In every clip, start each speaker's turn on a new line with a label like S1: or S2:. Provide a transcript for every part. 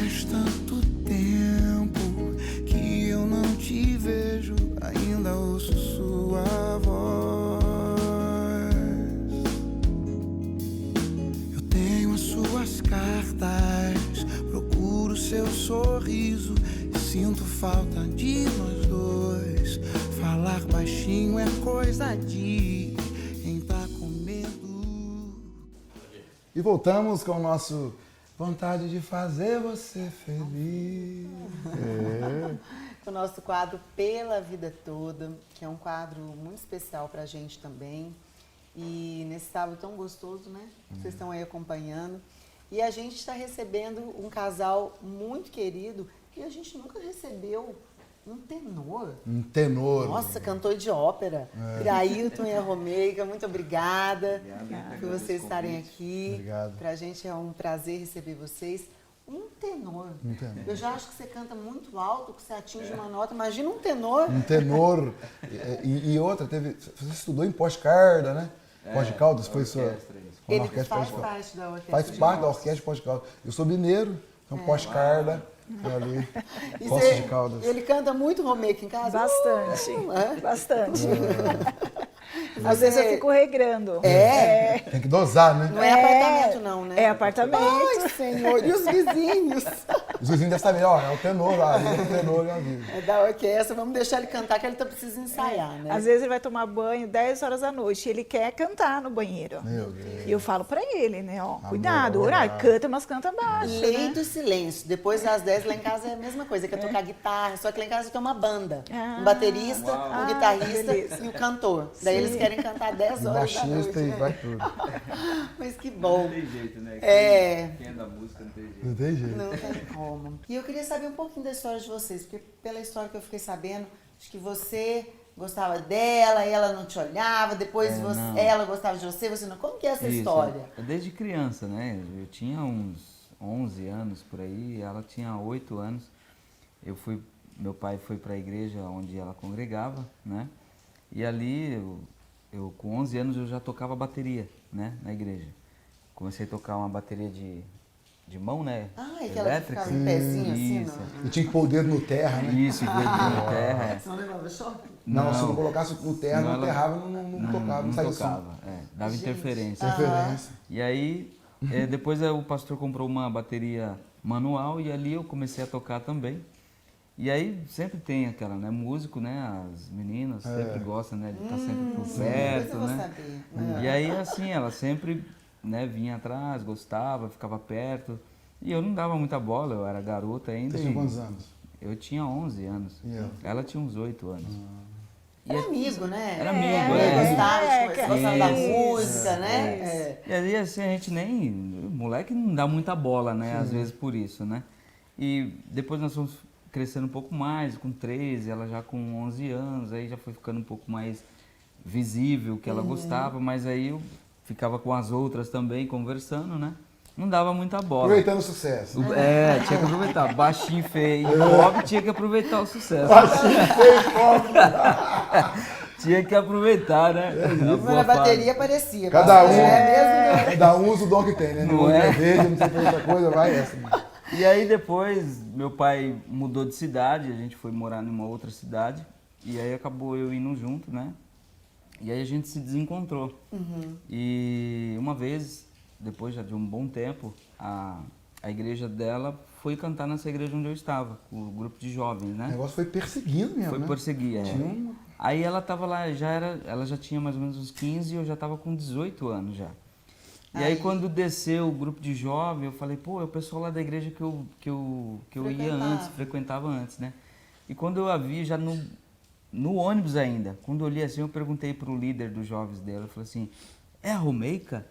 S1: Faz tanto tempo que eu não te vejo, ainda ouço sua voz. Eu tenho as suas cartas, procuro seu sorriso e sinto falta de nós dois. Falar baixinho é coisa de quem tá com medo. E voltamos com o nosso Vontade de Fazer Você Feliz.
S2: O nosso quadro Pela Vida Toda, que é um quadro muito especial pra gente também. E nesse sábado tão gostoso, né? Vocês estão aí acompanhando. E a gente está recebendo um casal muito querido e a gente nunca recebeu um tenor.
S1: Um tenor.
S2: Nossa, cantor de ópera. Ailton e a Romeica, muito obrigada por vocês estarem aqui.
S1: Obrigado.
S2: Pra gente é um prazer receber vocês. Um tenor. Eu já acho que você canta muito alto, que você atinge uma nota. Imagina um tenor.
S1: Um tenor. E outra, você estudou em Pós-Carda, né? Pós de Caldas, foi sua.
S2: Ele faz parte da orquestra.
S1: Faz parte da orquestra de Pós de Caldas. Eu sou mineiro, então Pós-Carda, ali, Poços de Caldas.
S2: Ele canta muito Romeica em casa?
S3: Bastante, bastante. Às vezes eu fico regrando.
S1: Tem que dosar, né?
S2: Não é apartamento não, né?
S3: É apartamento.
S2: Ai, senhor, e os vizinhos?
S1: Os vizinhos devem saber, ó, é o tenor lá, é o tenor lá.
S2: É da orquestra, vamos deixar ele cantar, que ele precisa ensaiar, né?
S3: Às vezes ele vai tomar banho 10 horas da noite e ele quer cantar no banheiro.
S1: Meu Deus.
S3: E eu falo pra ele, né, ó, cuidado,
S1: Amor,
S3: horário, canta, mas canta baixo,
S2: Lei
S3: né?
S2: do silêncio. Depois das 10, lá em casa é a mesma coisa, quer tocar guitarra, só que lá em casa tem uma banda. Um baterista, um guitarrista
S3: beleza.
S2: e o cantor. Daí eles querem cantar 10 horas da noite.
S1: Baixista e
S2: né?
S1: vai tudo.
S2: Mas que bom.
S4: Não tem jeito, né? Quem é da música não tem jeito.
S1: Não tem jeito.
S2: Não tem como. E eu queria saber um pouquinho da história de vocês, porque pela história que eu fiquei sabendo, acho que você gostava dela, ela não te olhava, depois
S4: não.
S2: ela gostava de você, você não. Como que é essa história?
S4: Desde criança, né? Eu tinha uns 11 anos por aí, ela tinha 8 anos. Meu pai foi para a igreja onde ela congregava, né? E ali, eu com 11 anos eu já tocava bateria, né? Na igreja. Comecei a tocar uma bateria de mão, né?
S2: Ah, é aquela que
S4: elétrica.
S2: ficava em pezinho assim,
S4: Isso.
S1: E tinha que pôr o dedo no terra, né?
S4: Isso, dedo na terra. É.
S2: Você não levava choque?
S1: Não, se não colocasse no terra,
S4: Não,
S1: não
S4: ela-
S1: terrava, não tocava, não saía som.
S4: tocava, dava
S2: Gente.
S4: interferência.
S1: Referência.
S4: E aí, depois o pastor comprou uma bateria manual e ali eu comecei a tocar também. E aí sempre tem aquela, né, músico, né, as meninas sempre gostam, né, de estar sempre por perto,
S2: Depois eu vou
S4: né.
S2: saber.
S4: E aí, assim, ela sempre, né, vinha atrás, gostava, ficava perto. E eu não dava muita bola, eu era garota ainda.
S1: Você tinha
S4: e
S1: quantos anos?
S4: Eu tinha 11 anos.
S1: E ela?
S4: Ela tinha uns 8 anos.
S2: Era amigo, né?
S4: Era amigo,
S2: Gostava da
S4: Isso,
S2: música, né? É.
S4: E aí, assim, a gente nem... O moleque não dá muita bola, né? Às vezes por isso, né? E depois nós fomos crescendo um pouco mais, com 13, ela já com 11 anos, aí já foi ficando um pouco mais visível que ela gostava, mas aí eu ficava com as outras também, conversando, né? Não dava muita bola.
S1: Aproveitando o sucesso.
S4: Tinha que aproveitar. Baixinho, feio e pobre, tinha que aproveitar o sucesso.
S1: Baixinho, feio, pobre.
S4: Tinha que aproveitar, né? A
S2: Mas
S4: boa
S2: na
S4: fase.
S2: bateria parecia.
S1: Cada um,
S2: É mesmo?
S1: cada um usa o dom que tem, né?
S4: Não
S1: Não
S4: é?
S1: é verde, não sei fazer outra coisa, vai essa.
S4: E aí depois meu pai mudou de cidade, a gente foi morar numa outra cidade e aí acabou eu indo junto, né? E aí a gente se desencontrou. E uma vez, depois já de um bom tempo, a igreja dela foi cantar nessa igreja onde eu estava, com o grupo de jovens,
S1: O
S4: né?
S1: negócio foi perseguindo mesmo,
S4: Foi
S1: né?
S4: perseguir, Aí ela tava lá, ela já tinha mais ou menos uns 15 e eu já tava com 18 anos já. E aí quando desceu o grupo de jovem, eu falei, pô, é o pessoal lá da igreja que eu ia antes, frequentava antes, né? E quando eu a vi, já no ônibus ainda, quando eu olhei assim, eu perguntei pro líder dos jovens dela, eu falei assim, é a Romeica?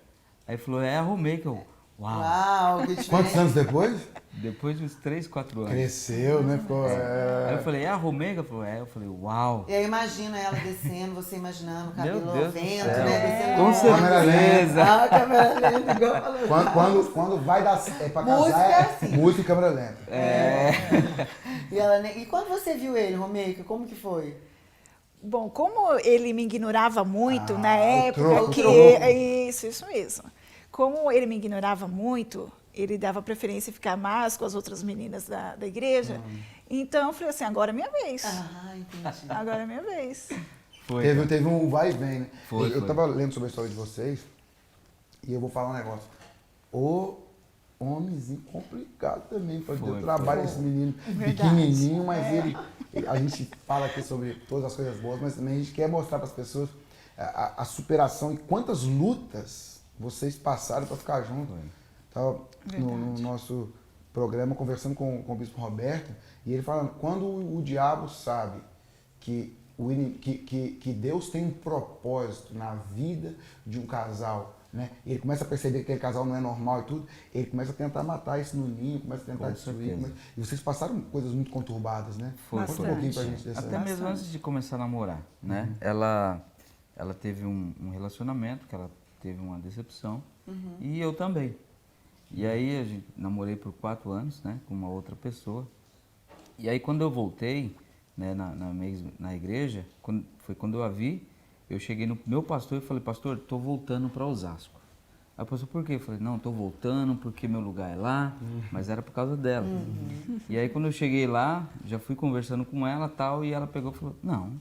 S4: Aí ele falou, é a Romeica. Eu, uau!
S2: Uau, que diferente.
S1: Quantos anos depois?
S4: Depois de uns 3, 4 anos.
S1: Cresceu, né? Ficou...
S4: Aí eu falei, é a Romeica? Ela falou, é. Eu falei, uau!
S2: Eu imagino ela descendo, você imaginando o cabelo
S4: Meu Deus
S2: ao
S4: do
S2: vento,
S4: céu.
S2: né? Descendo
S4: Com certeza!
S2: Ah, câmera lenta, igual falou.
S1: Quando vai dar pra
S2: Música
S1: casar,
S2: é assim.
S1: música e câmera lenta.
S2: E quando você viu ele, Romeica, como que foi?
S3: Bom, como ele me ignorava muito na
S1: o
S3: época
S1: troco,
S3: que...
S1: o troco.
S3: Isso mesmo. Como ele me ignorava muito, ele dava preferência em ficar mais com as outras meninas da igreja. Então eu falei assim, agora é minha vez.
S2: Ah, entendi.
S3: Agora é minha vez.
S5: Teve um vai e vem, né?
S4: Foi.
S5: Eu tava lendo sobre a história de vocês e eu vou falar um negócio. O homenzinho complicado também, para o trabalho desse menino pequenininho, mas a gente fala aqui sobre todas as coisas boas, mas também a gente quer mostrar para as pessoas a superação e quantas lutas vocês passaram para ficar juntos. Estava no nosso programa conversando com o Bispo Roberto e ele falando, quando o diabo sabe que Deus tem um propósito na vida de um casal, né? Ele começa a perceber que aquele casal não é normal e tudo, ele começa a tentar matar isso no ninho, começa a tentar destruir. E vocês passaram coisas muito conturbadas, né? Conta um pouquinho pra gente dessa.
S4: Até mesmo antes de começar a namorar, né? Ela teve um relacionamento, que ela teve uma decepção, e eu também. E aí a gente namorei por 4 anos, né? Com uma outra pessoa. E aí quando eu voltei, né, na igreja, foi quando eu a vi, eu cheguei no meu pastor e falei, pastor, estou voltando para Osasco. Aí o pastor, por quê? Eu falei, não, estou voltando porque meu lugar é lá, mas era por causa dela. E aí quando eu cheguei lá, já fui conversando com ela e tal, e ela pegou e falou, não,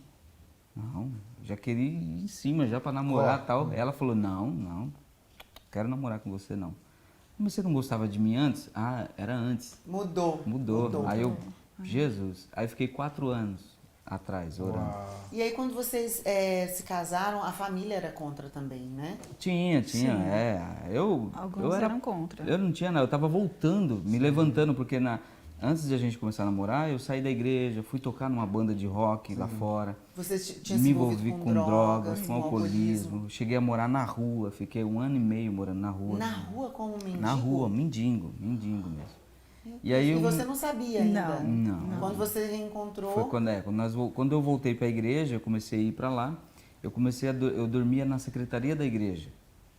S4: já queria ir em cima já para namorar e tal. Ela falou, não, quero namorar com você não. Mas você não gostava de mim antes? Ah, era antes.
S2: Mudou.
S4: Aí eu, Jesus, aí fiquei 4 anos atrás orando.
S2: E aí quando vocês se casaram, a família era contra também, né?
S4: Tinha,
S3: Alguns eram contra.
S4: Eu não tinha nada, eu tava voltando, me levantando, porque antes de a gente começar a namorar, eu saí da igreja, fui tocar numa banda de rock lá fora.
S2: Você tinha
S4: me
S2: se
S4: envolvi com drogas, com
S2: alcoolismo.
S4: alcoolismo. Cheguei a morar na rua, fiquei 1 ano e meio morando na rua.
S2: Na rua como mendigo?
S4: Na rua, mendigo mesmo.
S2: E aí você não sabia ainda?
S4: Não.
S2: Quando você reencontrou...
S4: Foi quando eu voltei para a igreja, eu comecei a ir para lá, eu dormia na secretaria da igreja,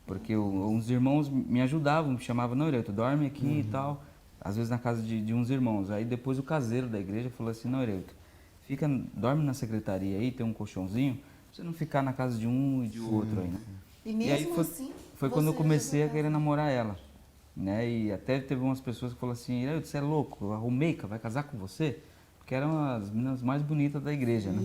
S4: porque uns irmãos me ajudavam, me chamavam, não, Eureuto, dorme aqui e tal, às vezes na casa de uns irmãos. Aí depois o caseiro da igreja falou assim, não, Eureuto, dorme na secretaria aí, tem um colchãozinho, pra você não ficar na casa de um e de outro aí, né?
S2: E mesmo
S4: aí foi quando eu comecei a querer namorar ela. Né? E até teve umas pessoas que falaram assim, você é louco, a Romeica vai casar com você? Porque eram as meninas mais bonitas da igreja, né?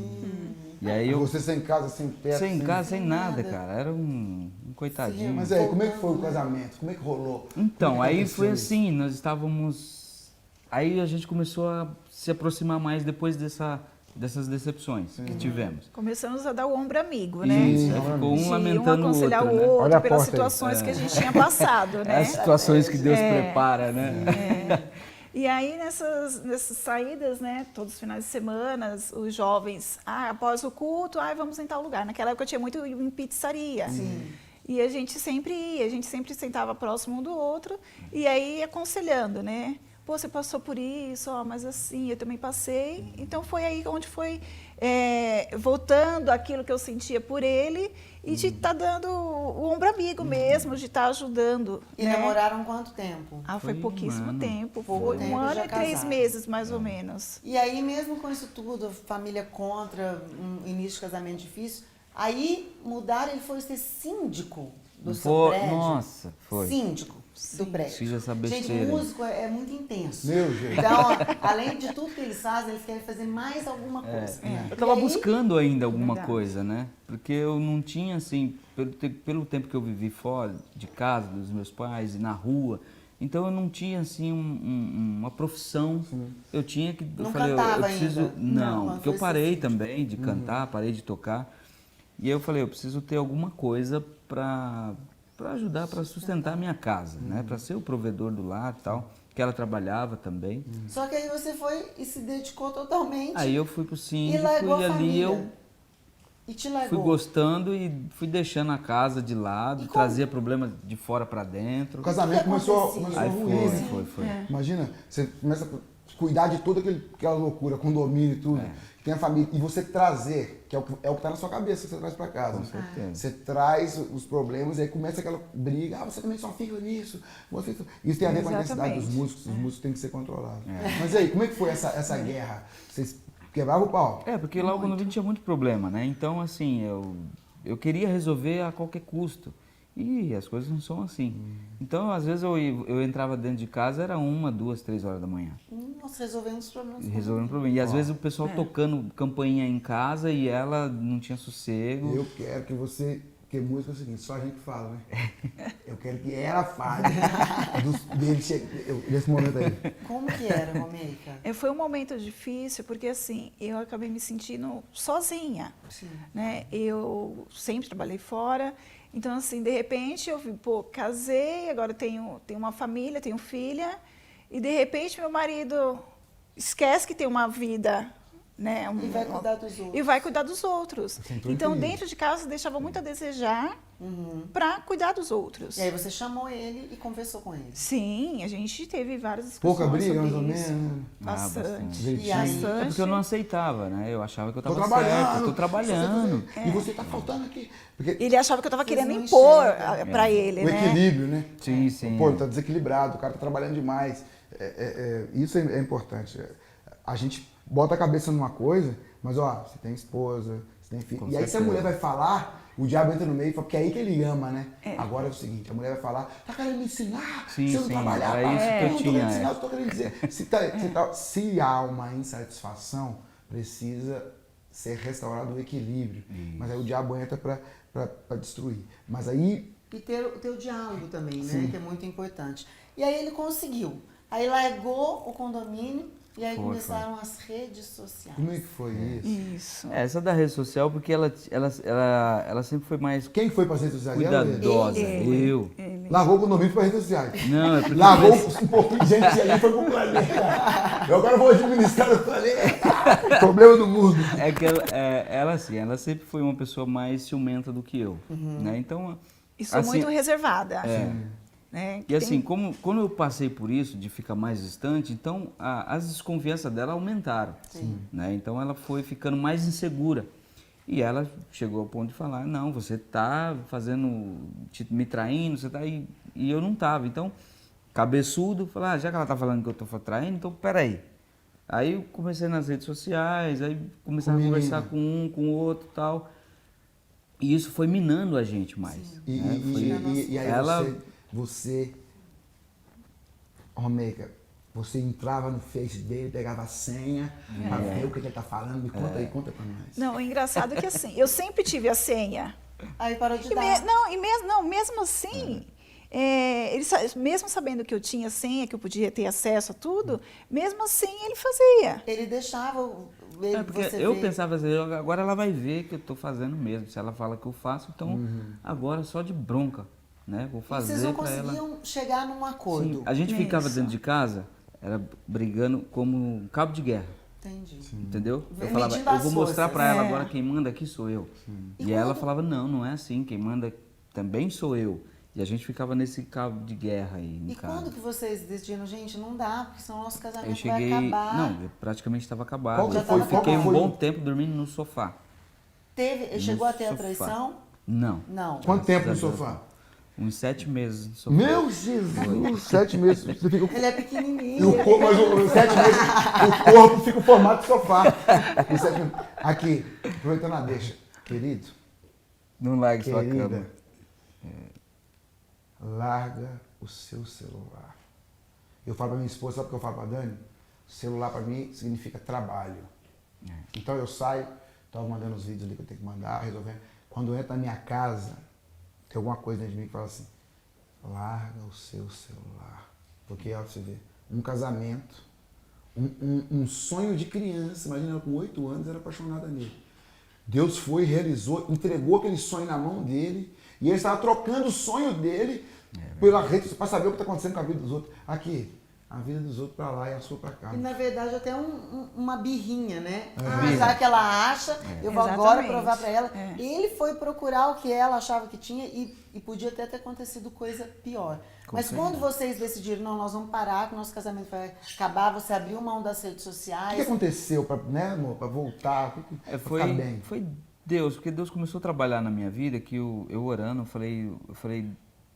S4: E aí
S5: Você sem casa, sem teto?
S4: Sem casa, sem nada, cara. Era um coitadinho.
S5: Mas aí, como é que foi o casamento? Como é que rolou?
S4: Então, aí foi assim, nós estávamos... Aí a gente começou a se aproximar mais depois dessas decepções que tivemos.
S3: Começamos a dar o ombro amigo, né?
S4: Isso, ficou um lamentando o outro,
S3: aconselhar o
S4: né?
S3: outro pelas situações que a gente tinha passado, né?
S4: As situações que Deus prepara, né?
S3: E aí, nessas saídas, né, todos os finais de semana, os jovens, após o culto, vamos em tal lugar. Naquela época eu tinha muito em pizzaria.
S2: Sim.
S3: E a gente sempre ia, a gente sempre sentava próximo um do outro, e aí aconselhando, né? Pô, você passou por isso, mas assim, eu também passei. Então foi aí onde foi voltando aquilo que eu sentia por ele e de estar dando o ombro amigo mesmo, de estar ajudando.
S2: E
S3: né?
S2: namoraram quanto tempo?
S3: Foi pouquíssimo tempo. Foi
S2: Pouco tempo,
S3: 1 ano
S2: já
S3: e 3
S2: casaram.
S3: meses, mais ou menos.
S2: E aí mesmo com isso tudo, família contra, um início de casamento difícil, aí mudaram, ele foi ser síndico do seu prédio.
S4: Nossa, foi.
S2: Síndico do prédio.
S4: Fiz essa besteira.
S2: Gente, o músico é muito intenso.
S5: Meu Deus.
S2: Então, além de tudo que eles fazem, eles querem fazer mais alguma coisa.
S4: Eu estava buscando ainda alguma
S3: Verdade.
S4: coisa, né? Porque eu não tinha, assim, pelo tempo que eu vivi fora de casa, dos meus pais, e na rua, então eu não tinha, assim, uma profissão. Eu tinha que...
S2: Não
S4: eu falei,
S2: cantava
S4: eu preciso...
S2: ainda?
S4: Não, porque eu
S2: foi
S4: parei
S2: síndico.
S4: também de cantar, parei de tocar. E aí eu falei, eu preciso ter alguma coisa para ajudar, para sustentar a minha casa, né? Para ser o provedor do lar e tal, que ela trabalhava também.
S2: Só que aí você foi e se dedicou totalmente.
S4: Aí eu fui pro síndico
S2: largou
S4: e
S2: a
S4: ali
S2: família.
S4: eu
S2: E te largou.
S4: fui gostando e fui deixando a casa de lado,
S2: como?
S4: trazia problemas de fora para dentro.
S5: O casamento começou
S2: acontecia?
S5: a
S4: Aí
S5: ruir, né?
S4: foi.
S5: Imagina, você começa a cuidar de toda aquela loucura, condomínio e tudo. Tem a família. E você trazer, que é o que está na sua cabeça, que você traz para casa.
S4: Com certeza.
S5: Você traz os problemas e aí começa aquela briga. Você também só fica nisso. Isso tem a ver com a necessidade dos músicos. Os músicos têm que ser controlados. Mas aí, como é que foi essa guerra? Vocês quebravam o pau?
S4: Porque lá o condomínio tinha muito problema, né? Então, assim, eu queria resolver a qualquer custo. E as coisas não são assim. Então, às vezes, eu entrava dentro de casa, era 1, 2, 3 horas da manhã.
S2: Nossa, resolvendo os problemas.
S4: Resolvendo problema. E às vezes o pessoal tocando campainha em casa e ela não tinha sossego.
S5: Eu quero que você... Porque música é o seguinte, só a gente fala, né? Eu quero que ela fale desse momento aí.
S2: Como que era, Romeica?
S3: Foi um momento difícil, porque assim, eu acabei me sentindo sozinha,
S2: Sim.
S3: né? Eu sempre trabalhei fora, então assim, de repente eu vi, pô, casei, agora tenho uma família, tenho filha, e de repente meu marido esquece que tem uma vida, né?
S2: E vai cuidar dos outros.
S3: E vai cuidar dos outros.
S5: Sentou
S3: Então,
S5: infeliz.
S3: dentro de casa, deixava muito a desejar para cuidar dos outros.
S2: E aí você chamou ele e conversou com ele.
S3: Sim, a gente teve várias discussões
S5: Pouca briga, mais ou
S3: sobre isso.
S5: menos.
S3: Bastante.
S2: E aí?
S4: É porque eu não aceitava, né? Eu achava que eu
S5: Tô
S4: estava
S5: trabalhando.
S4: certo, eu tô trabalhando.
S5: E você tá faltando aqui. Porque
S3: Ele achava que eu estava
S2: Vocês
S3: querendo
S2: não
S3: impor
S2: enxergam.
S3: para ele,
S5: o
S3: né?
S5: equilíbrio, né?
S4: Sim, sim.
S5: Pô, tá desequilibrado, o cara tá trabalhando demais. Isso é importante. A gente bota a cabeça numa coisa, mas ó, você tem esposa, você tem filho.
S4: Com
S5: E aí se a
S4: certeza.
S5: mulher vai falar, o diabo entra no meio, porque é aí que ele ama, né? Agora é o seguinte, a mulher vai falar, tá querendo me ensinar?
S4: Sim,
S5: se eu não
S4: sim,
S5: trabalhar,
S4: era isso que eu
S5: não tô
S4: tinha,
S5: querendo ensinar,
S4: é.
S5: eu tô querendo dizer. Se há uma insatisfação, precisa ser restaurado o equilíbrio. Mas aí o diabo entra para destruir. Mas aí
S2: E ter o diálogo também, né?
S5: Sim.
S2: Que é muito importante. E aí ele conseguiu. Aí largou o condomínio e aí
S4: Foi,
S2: começaram as redes sociais.
S5: como é que foi isso?
S3: Isso.
S4: Essa da rede social, porque ela sempre foi mais
S5: Quem foi para as redes sociais? Ela ou ele?
S4: cuidadosa.
S3: Ele.
S4: Eu.
S5: Largou o condomínio para as redes sociais.
S4: Não, é porque
S5: Largou um pouquinho de gente ali e foi pro planeta. Eu agora vou administrar o planeta. Problema do mundo.
S4: é que ela, assim, ela sempre foi uma pessoa mais ciumenta do que eu, né? Então,
S3: E sou
S4: assim,
S3: muito reservada. Né?
S4: e assim, quando eu passei por isso, de ficar mais distante, então as desconfianças dela aumentaram, né? Então ela foi ficando mais insegura. E ela chegou ao ponto de falar, não, você está me traindo, você tá aí. E eu não estava. Então, cabeçudo, falar, já que ela está falando que eu estou traindo, então peraí. Aí eu comecei nas redes sociais, aí comecei a conversar com um, com o outro e tal. E isso foi minando a gente mais.
S5: E,
S4: né?
S5: e aí
S4: ela-
S5: você, Romeica, você entrava no Face dele, pegava a senha, pra ver o que ele tá falando. Me conta aí, conta pra nós.
S3: Não, o engraçado é que assim, eu sempre tive a senha.
S2: Aí parou de
S3: E
S2: dar.
S3: mesmo assim, mesmo sabendo que eu tinha senha, que eu podia ter acesso a tudo, mesmo assim ele fazia.
S2: Ele deixava
S4: porque
S2: você
S4: eu
S2: ver.
S4: pensava assim, agora ela vai ver que eu estou fazendo mesmo. Se ela fala que eu faço, então agora só de bronca, né? Vou
S2: E vocês
S4: fazer
S2: não
S4: para ela.
S2: conseguiam chegar num acordo.
S4: Sim, a gente ficava
S3: Isso.
S4: dentro de casa, era brigando como um cabo de guerra.
S2: Entendi.
S4: Entendeu? Eu
S2: Medindo
S4: falava,
S2: as
S4: eu vou mostrar
S2: forças.
S4: para ela
S3: É.
S4: agora quem manda aqui sou eu.
S2: E
S4: E ela
S2: quando-
S4: falava, não é assim, quem manda também sou eu. E a gente ficava nesse cabo de guerra aí em
S2: E
S4: casa.
S2: quando que vocês decidiram, gente, não dá, porque senão o nosso
S4: Eu
S2: casamento
S4: cheguei,
S2: vai acabar.
S4: não, eu praticamente estava acabado.
S5: Qual que
S4: Eu
S2: foi- qual
S4: fiquei
S2: que
S4: um
S5: foi
S4: bom
S5: o-
S4: tempo dormindo no sofá.
S2: Chegou
S4: No
S2: a ter a
S4: sofá.
S2: traição?
S4: Não.
S2: Não.
S5: Quanto tempo no
S4: Graças a Deus.
S5: sofá?
S4: Uns 7 meses no sofá.
S5: Meu Jesus, 7 meses. Você fica...
S2: Ele é
S5: E
S2: pequenininho.
S5: o corpo, mas os 7 meses, o corpo fica o formato de sofá. Os 7 meses. Aqui, aproveitando a deixa. Querido,
S4: Não largue sua
S5: querida,
S4: cama.
S5: larga o seu celular. Eu falo pra minha esposa, sabe o que eu falo pra Dani? Celular pra mim significa trabalho. Então eu saio, tava mandando os vídeos ali que eu tenho que mandar, resolvendo. Quando eu entro na minha casa, tem alguma coisa dentro de mim que fala assim, larga o seu celular. Porque, ó, você vê, um casamento, um sonho de criança, imagina ela com 8 anos, era apaixonada nele. Deus foi, realizou, entregou aquele sonho na mão dele, e ele estava trocando o sonho dele pela rede para saber o que está acontecendo com a vida dos outros. Aqui, a vida dos outros para lá e a sua para cá.
S2: E na verdade até uma birrinha, né?
S5: É.
S2: Já que ela acha, eu vou agora
S3: Exatamente.
S2: provar pra ela.
S3: É.
S2: Ele foi procurar o que ela achava que tinha e podia até ter acontecido coisa pior. Mas quando vocês decidiram, não, nós vamos parar, que o nosso casamento vai acabar, você abriu mão das redes
S5: O que
S2: sociais.
S5: aconteceu para, né, amor, para voltar, pra ficar bem?
S4: Foi Deus, porque Deus começou a trabalhar na minha vida, que eu orando, eu falei,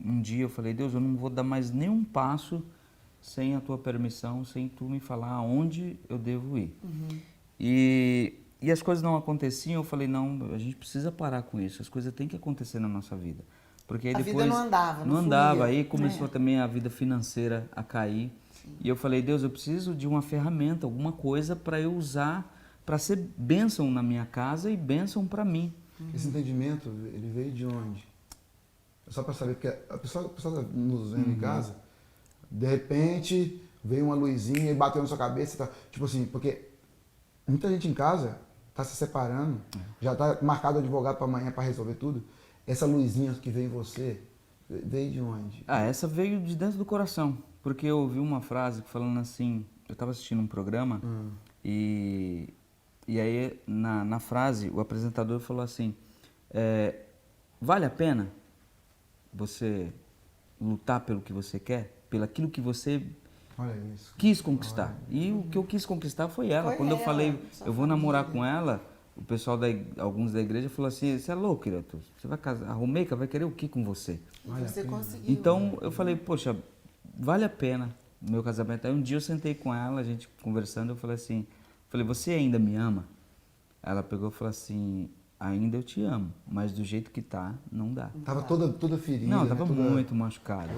S4: um dia eu falei, Deus, eu não vou dar mais nenhum passo sem a tua permissão, sem tu me falar aonde eu devo ir. E as coisas não aconteciam, eu falei, não, a gente precisa parar com isso, as coisas têm que acontecer na nossa vida. Porque aí
S2: A
S4: depois
S2: vida não andava,
S4: não
S2: não
S4: andava,
S2: fluía.
S4: aí começou também a vida financeira a cair. E eu falei, Deus, eu preciso de uma ferramenta, alguma coisa para eu usar, para ser bênção na minha casa e bênção para mim.
S5: Esse entendimento, ele veio de onde? Só para saber, porque a pessoa tá nos vendo em casa, de repente veio uma luzinha e bateu na sua cabeça, tá, tipo assim, porque muita gente em casa tá se separando, já tá marcado o advogado para amanhã para resolver tudo. Essa luzinha que veio em você, veio de onde?
S4: Essa veio de dentro do coração, porque eu ouvi uma frase falando assim, eu estava assistindo um programa e aí na frase o apresentador falou assim, vale a pena você lutar pelo que você quer, pelo aquilo que você
S5: Olha isso.
S4: quis conquistar. E o que eu quis conquistar foi ela.
S2: Foi
S4: Quando eu
S2: ela,
S4: falei,
S2: sua
S4: eu vou namorar
S2: família.
S4: com ela, o pessoal, alguns da igreja falou assim, você é louco, Irato, você vai casar, a Romeica vai querer o que com você?
S2: E você conseguiu.
S4: Então eu falei, poxa, vale a pena o meu casamento. Aí um dia eu sentei com ela, a gente conversando, eu falei assim, você ainda me ama? Ela pegou e falou assim, ainda eu te amo, mas do jeito que tá, não dá.
S5: Tava toda ferida.
S4: Não, tava
S5: né?
S4: muito machucado,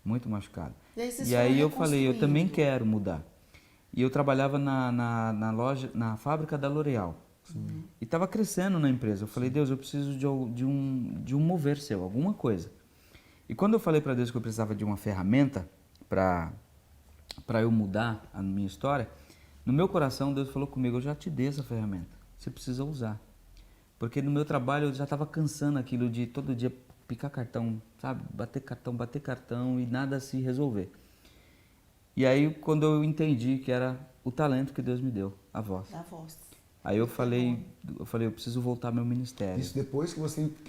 S4: muito machucado.
S2: E aí vocês
S4: E aí
S2: foram
S4: eu falei, eu também
S2: reconstruindo.
S4: quero mudar. E eu trabalhava na loja, na fábrica da L'Oréal. E estava crescendo na empresa. Eu falei, Deus, eu preciso de um mover seu, alguma coisa. E quando eu falei para Deus que eu precisava de uma ferramenta para eu mudar a minha história, no meu coração Deus falou comigo, eu já te dei essa ferramenta, você precisa usar. Porque no meu trabalho eu já estava cansando aquilo de todo dia picar cartão, sabe? Bater cartão e nada se resolver. E aí quando eu entendi que era o talento que Deus me deu, a voz.
S2: Da voz.
S4: Aí eu falei, eu preciso voltar ao meu ministério.
S5: Isso depois que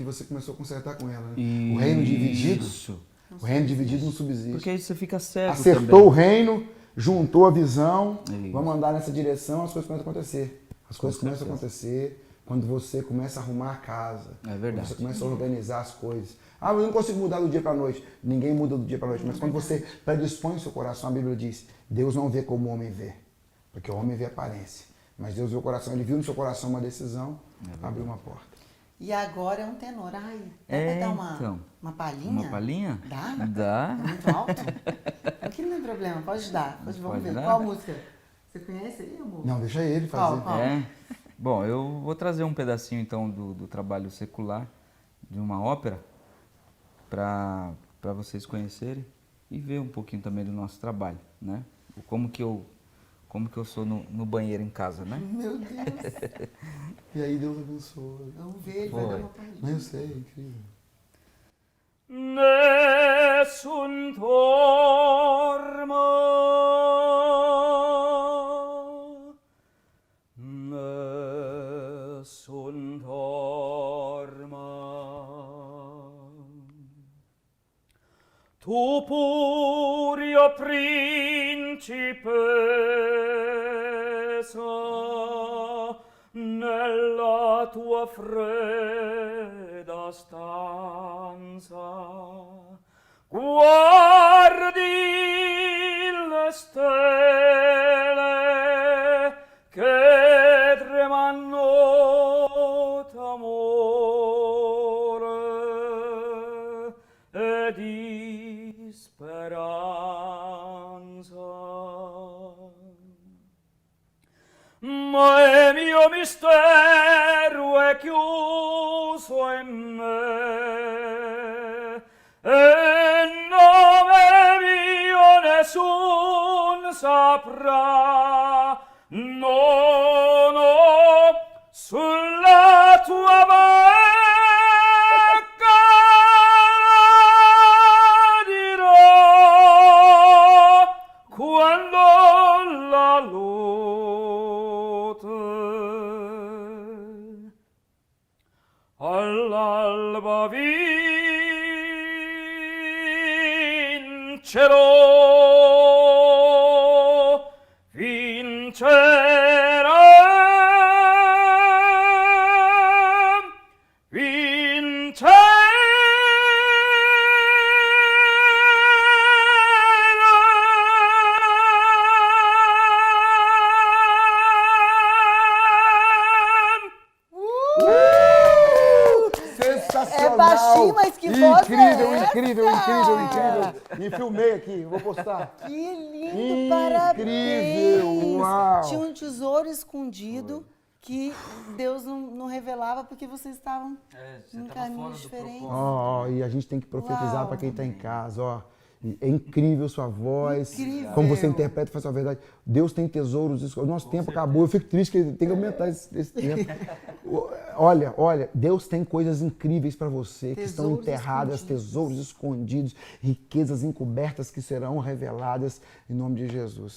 S5: você começou a consertar com ela, né? O reino dividido.
S4: Isso.
S5: O reino dividido não subsiste.
S4: Porque aí você fica cego
S5: Acertou
S4: também.
S5: o reino, juntou a visão,
S4: Isso.
S5: vamos andar nessa direção, as coisas começam a acontecer. As coisas começam a acontecer quando você começa a arrumar a casa.
S4: É verdade.
S5: Quando você começa a organizar as coisas. Ah, mas eu não consigo mudar do dia para a noite. Ninguém muda do dia para a noite. Mas quando você predispõe o seu coração, a Bíblia diz, Deus não vê como o homem vê. Porque o homem vê a aparência. Mas Deus vê o coração. Ele viu no seu coração uma decisão, abriu uma porta.
S2: E agora é um tenor. Ai, dá pra dar
S4: então.
S2: uma palhinha?
S4: Uma palhinha?
S2: Dá?
S4: Dá.
S2: É muito alto? Aqui não tem problema, pode dar. Vamos
S4: Pode
S2: ver.
S4: dar?
S2: Qual música? Você conhece aí, amor?
S5: Não, deixa ele fazer.
S2: Qual?
S4: Bom, eu vou trazer um pedacinho então do trabalho secular de uma ópera para vocês conhecerem e ver um pouquinho também do nosso trabalho, né? Como que eu sou no banheiro em casa, né?
S2: Meu Deus.
S5: E aí Deus abençoa.
S2: Vamos ver, ele vai dar uma palhinha.
S5: Mas eu sei, é incrível.
S4: Nessun dorma, nessun dorma, tu purio principessa, nella tua fredda stanza guardi le stelle che tremano d'amore e di speranza. Ma il mio mistero è chiuso in me e nome mio nessun saprà, no, no, sulla tua bocca dirò quando la lute all'alba vincerò,
S5: Sensacional!
S2: É baixinho, mas que voz
S5: incrível,
S2: é essa?
S5: incrível. Me filmei aqui, vou postar.
S2: Que lindo, parabéns.
S5: Uau.
S2: Tinha um tesouro escondido que Deus não revelava porque vocês estavam em caminhos diferentes.
S5: Ó, e a gente tem que profetizar
S2: Uau.
S5: para quem está em casa, ó. É incrível sua voz,
S2: Incrível.
S5: como você interpreta, faz a verdade. Deus tem tesouros, o nosso tempo acabou, eu fico triste que tem que aumentar esse tempo. Olha, Deus tem coisas incríveis para você, que estão enterradas, tesouros escondidos, riquezas encobertas que serão reveladas em nome de Jesus.